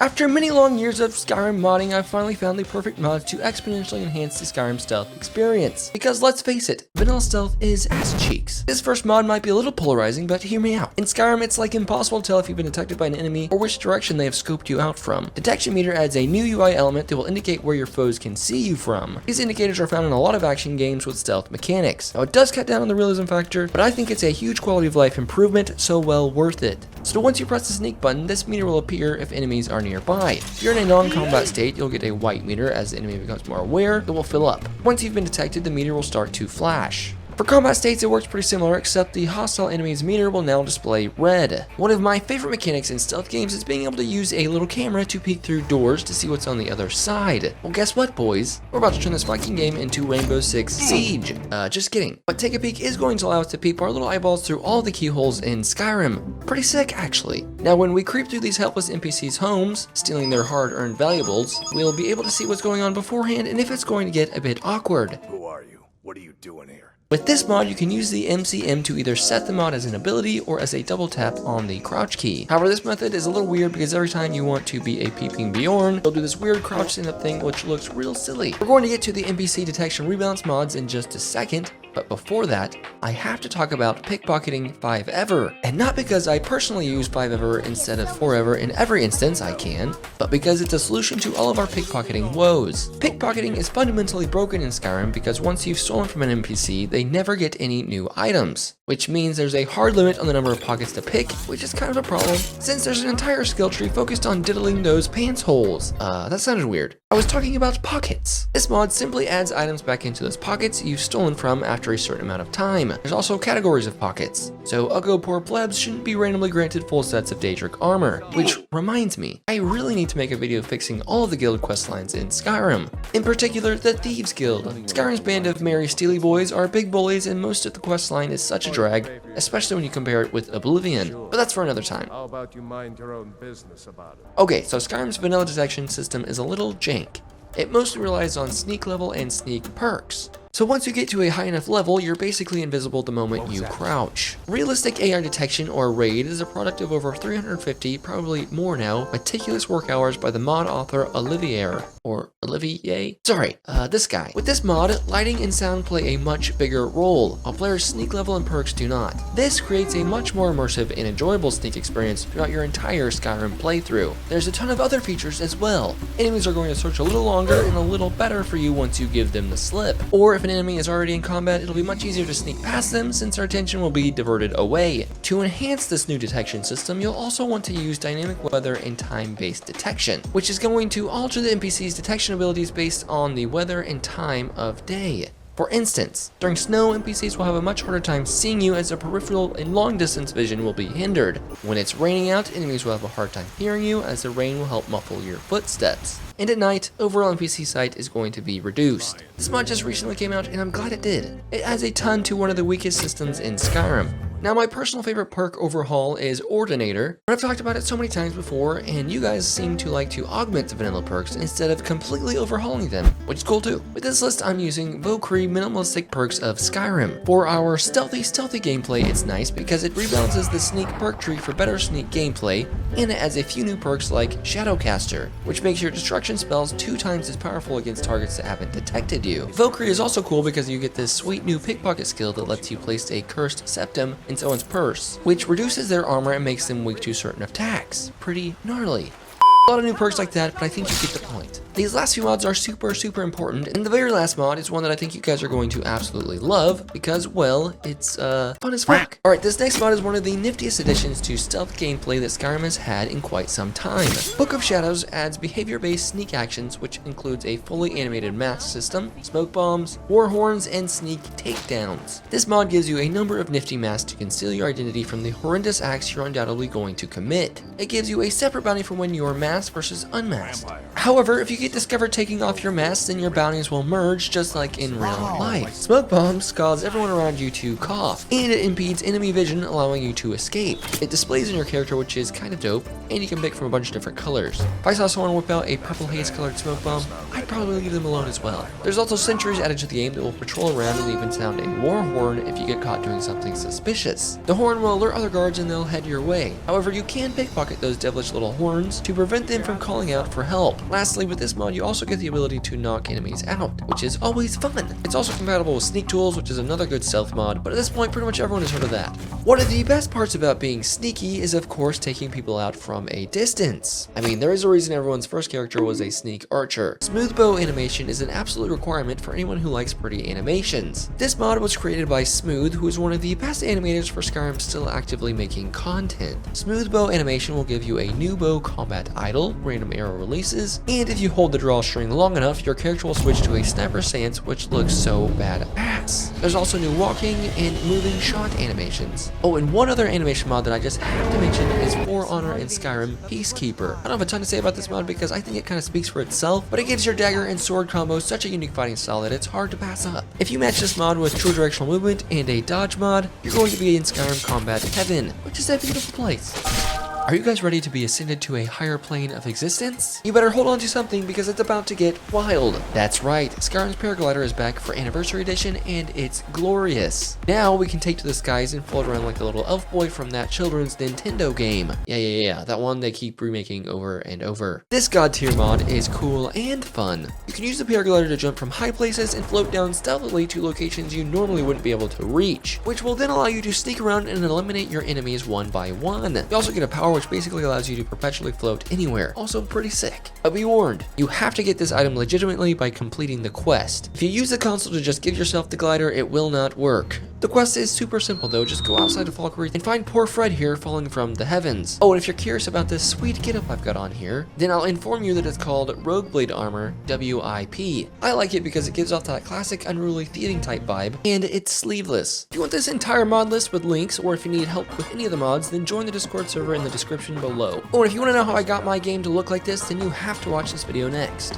After many long years of Skyrim modding, I've finally found the perfect mod to exponentially enhance the Skyrim stealth experience. Because let's face it, vanilla stealth is ass cheeks. This first mod might be a little polarizing, but hear me out. In Skyrim, it's like impossible to tell if you've been detected by an enemy or which direction they have scoped you out from. Detection Meter adds a new UI element that will indicate where your foes can see you from. These indicators are found in a lot of action games with stealth mechanics. Now it does cut down on the realism factor, but I think it's a huge quality of life improvement, so well worth it. So once you press the sneak button, this meter will appear if enemies are nearby. If you're in a non-combat state, you'll get a white meter. As the enemy becomes more aware, it will fill up. Once you've been detected, the meter will start to flash. For combat states, it works pretty similar, except the hostile enemy's meter will now display red. One of my favorite mechanics in stealth games is being able to use a little camera to peek through doors to see what's on the other side. Well, guess what, boys? We're about to turn this Viking game into Rainbow Six Siege. Just kidding. But Take a Peek is going to allow us to peek our little eyeballs through all the keyholes in Skyrim. Pretty sick, actually. Now, when we creep through these helpless NPCs' homes, stealing their hard-earned valuables, we'll be able to see what's going on beforehand and if it's going to get a bit awkward. Who are you? What are you doing here? With this mod, you can use the MCM to either set the mod as an ability or as a double tap on the crouch key. However, this method is a little weird because every time you want to be a peeping Bjorn, you'll do this weird crouch stand-up thing which looks real silly. We're going to get to the NPC detection rebalance mods in just a second, but before that, I have to talk about pickpocketing 5ever. And not because I personally use 5ever instead of 4ever in every instance I can, but because it's a solution to all of our pickpocketing woes. Pickpocketing is fundamentally broken in Skyrim because once you've stolen from an NPC, they never get any new items, which means there's a hard limit on the number of pockets to pick, which is kind of a problem since there's an entire skill tree focused on diddling those pants holes. That sounded weird. I was talking about pockets. This mod simply adds items back into those pockets you've stolen from after a certain amount of time. There's also categories of pockets, so uggo poor plebs shouldn't be randomly granted full sets of Daedric armor, which reminds me, I really need to make a video fixing all of the guild quest lines in Skyrim. In particular, the Thieves Guild. Skyrim's band of merry steely boys are big bullies and most of the quest line is such a drag, especially when you compare it with Oblivion, but that's for another time. How about you mind your own business about it? Okay, so Skyrim's vanilla detection system is a little jank. It mostly relies on sneak level and sneak perks. So once you get to a high enough level, you're basically invisible the moment you crouch. Realistic AI detection, or RAID, is a product of over 350, probably more now, meticulous work hours by the mod author Olivier. This guy. With this mod, lighting and sound play a much bigger role, while players' sneak level and perks do not. This creates a much more immersive and enjoyable sneak experience throughout your entire Skyrim playthrough. There's a ton of other features as well. Enemies are going to search a little longer and a little better for you once you give them the slip. Or if an enemy is already in combat, it'll be much easier to sneak past them since our attention will be diverted away. To enhance this new detection system, you'll also want to use dynamic weather and time-based detection, which is going to alter the NPC's detection abilities based on the weather and time of day. For instance, during snow, NPCs will have a much harder time seeing you as their peripheral and long-distance vision will be hindered. When it's raining out, enemies will have a hard time hearing you as the rain will help muffle your footsteps. And at night, overall NPC sight is going to be reduced. This mod just recently came out and I'm glad it did. It adds a ton to one of the weakest systems in Skyrim. Now, my personal favorite perk overhaul is Ordinator. I've talked about it so many times before, and you guys seem to like to augment the vanilla perks instead of completely overhauling them, which is cool too. With this list, I'm using Valkyrie minimalistic perks of Skyrim. For our stealthy gameplay, it's nice because it rebalances the sneak perk tree for better sneak gameplay, and it adds a few new perks like Shadowcaster, which makes your destruction spells 2 times as powerful against targets that haven't detected you. Valkyrie is also cool because you get this sweet new pickpocket skill that lets you place a cursed septum in someone's purse, which reduces their armor and makes them weak to certain attacks. Pretty gnarly. A lot of new perks like that, but I think you get the point. These last few mods are super important, and the very last mod is one that I think you guys are going to absolutely love because, well, it's fun as fuck. Alright, this next mod is one of the niftiest additions to stealth gameplay that Skyrim has had in quite some time. Book of Shadows adds behavior-based sneak actions, which includes a fully animated mask system, smoke bombs, war horns, and sneak takedowns. This mod gives you a number of nifty masks to conceal your identity from the horrendous acts you're undoubtedly going to commit. It gives you a separate bounty for when you are masked versus unmasked. However, if you get discovered taking off your mask, then your bounties will merge just like in real life. Smoke bombs cause everyone around you to cough, and it impedes enemy vision, allowing you to escape. It displays in your character, which is kind of dope, and you can pick from a bunch of different colors. If I saw someone whip out a purple haze colored smoke bomb, I'd probably leave them alone as well. There's also sentries added to the game that will patrol around and even sound a war horn if you get caught doing something suspicious. The horn will alert other guards and they'll head your way. However, you can pickpocket those devilish little horns to prevent them from calling out for help. Lastly, with this mod, you also get the ability to knock enemies out, which is always fun. It's also compatible with sneak tools, which is another good stealth mod, but at this point, pretty much everyone has heard of that. One of the best parts about being sneaky is, of course, taking people out from a distance. I mean, there is a reason everyone's first character was a sneak archer. Smooth bow animation is an absolute requirement for anyone who likes pretty animations. This mod was created by Smooth, who is one of the best animators for Skyrim still actively making content. Smooth bow animation will give you a new bow combat idle, random arrow releases, and if you hold the drawstring long enough, your character will switch to a sniper stance, which looks so badass. There's also new walking and moving shot animations. Oh, and one other animation mod that I just have to mention is For Honor and Skyrim Peacekeeper. I don't have a ton to say about this mod because I think it kind of speaks for itself, but it gives your dagger and sword combo such a unique fighting style that it's hard to pass up. If you match this mod with true directional movement and a dodge mod, you're going to be in Skyrim combat heaven, which is a beautiful place. Are you guys ready to be ascended to a higher plane of existence? You better hold on to something because it's about to get wild. That's right, Skyrim's Paraglider is back for Anniversary Edition and it's glorious. Now we can take to the skies and float around like the little elf boy from that children's Nintendo game. Yeah, that one they keep remaking over and over. This god tier mod is cool and fun. You can use the Paraglider to jump from high places and float down stealthily to locations you normally wouldn't be able to reach, which will then allow you to sneak around and eliminate your enemies one by one. You also get a power which basically allows you to perpetually float anywhere. Also pretty sick. But be warned, you have to get this item legitimately by completing the quest. If you use the console to just give yourself the glider, it will not work. The quest is super simple though, just go outside of Falkreath and find poor Fred here falling from the heavens. Oh, and if you're curious about this sweet getup I've got on here, then I'll inform you that it's called Rogueblade Armor, WIP. I like it because it gives off that classic unruly thieving type vibe, and it's sleeveless. If you want this entire mod list with links, or if you need help with any of the mods, then join the Discord server in the description below. Oh, and if you want to know how I got my game to look like this, then you have to watch this video next.